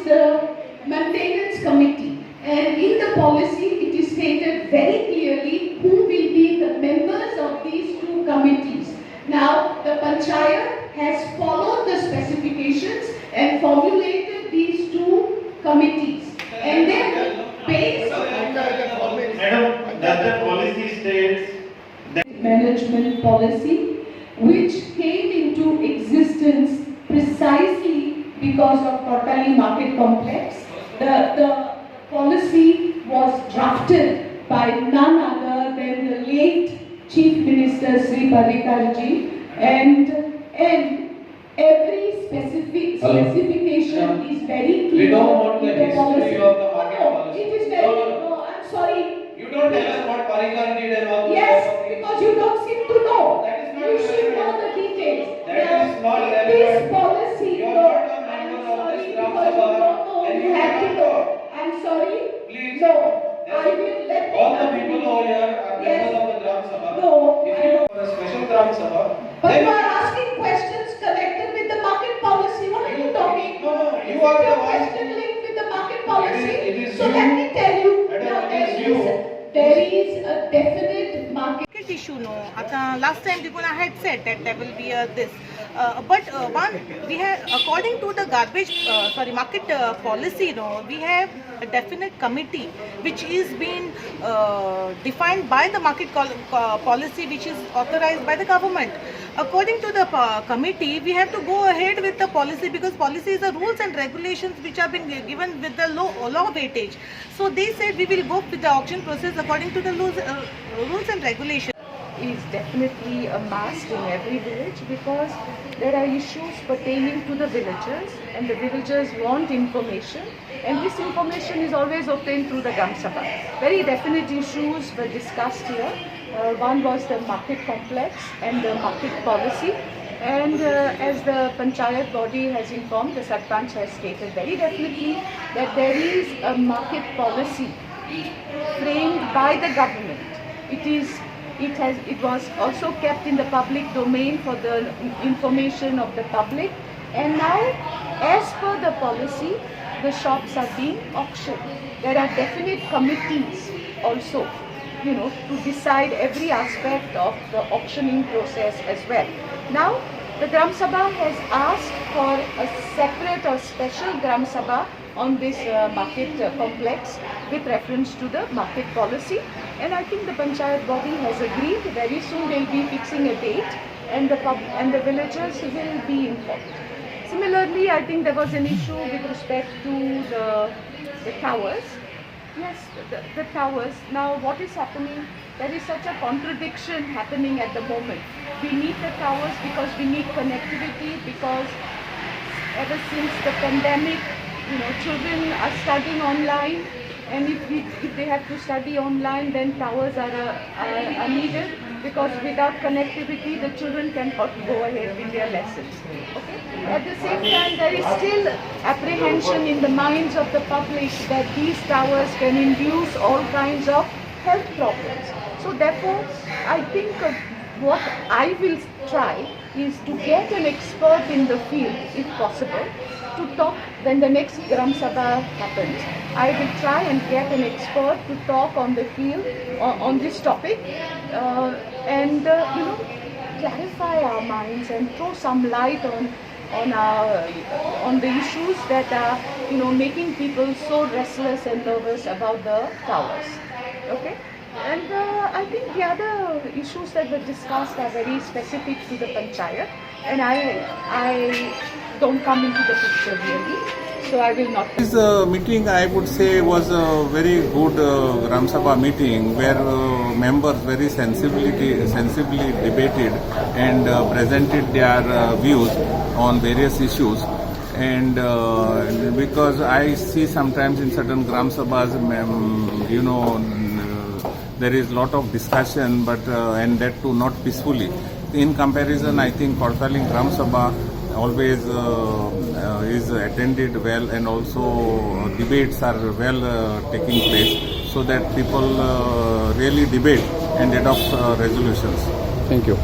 is the maintenance committee, and in the policy it is stated very clearly who will be the members of these two committees. Now the panchayat has followed the specifications and formulated these two committees, and then based on Madam, does the policy states management policy, which came into existence precisely because of Kortali Market Complex. The policy was drafted by none other than the late Chief Minister Sri Parrikarji, and every specification is very clear. We don't want the in the history policy. of the market No, policy. it is very. No, I'm sorry. You don't tell us what Parrikar did and all. Yes, because you don't seem to know. That is not You should know relevant. the details. That is not relevant. This policy, You are no, not a I'm member of sorry this because Gram you Sabha don't know. and You you have to have know. I'm sorry. Please. No, Yes. I will let me All the continue. people over here are Yes. members of the Gram Sabha. No, If I you don't. are a special Gram Sabha, But then you are asking questions connected with the market policy. What are you talking? No, you Is are it the your one. question linked with the market policy? It is So you. let me tell you. Madam, Now it is you. there is a definite market. issue no last time Dipuna had said that there will be this but one we have according to the market policy we have a definite committee which is being defined by the market policy, which is authorized by the government. According to the committee, we have to go ahead with the policy because policy is the rules and regulations which have been given with the law weightage. So they said we will go with the auction process according to the rules and regulations. Is definitely a must in every village because there are issues pertaining to the villagers, and the villagers want information, and this information is always obtained through the Gram Sabha. Very definite issues were discussed here. One was the market complex and the market policy, and as the panchayat body has informed, the Sarpanch has stated very definitely that there is a market policy framed by the government. It was also kept in the public domain for the information of the public, and now as per the policy the shops are being auctioned. There are definite committees also, to decide every aspect of the auctioning process as well. Now the Gram Sabha has asked for a separate or special Gram Sabha on this market complex with reference to the market policy, and I think the panchayat body has agreed. Very soon they will be fixing a date, and the villagers will be informed. Similarly, I think there was an issue with respect to the towers. Yes, the towers. Now what is happening? There is such a contradiction happening at the moment. We need the towers because we need connectivity, because ever since the pandemic, children are studying online, and if they have to study online, then towers are needed, because without connectivity the children cannot go ahead with their lessons. Okay? At the same time, there is still apprehension in the minds of the public that these towers can induce all kinds of health problems. So therefore, I think what I will try is to get an expert in the field, if possible, to talk when the next Gram Sabha happens. I will try and get an expert to talk on the field on this topic, and clarify our minds and throw some light on the issues that are making people so restless and nervous about the towers. Okay. And I think the other issues that were discussed are very specific to the panchayat, and I don't come into the picture really, so I will not. This meeting, I would say, was a very good Gram Sabha meeting where members very sensibly debated and presented their views on various issues. And because I see sometimes in certain Gram Sabhas, there is a lot of discussion, but and that too not peacefully. In comparison, I think Kortali Gram Sabha always is attended well, and also debates are well taking place, so that people really debate and adopt resolutions. Thank you.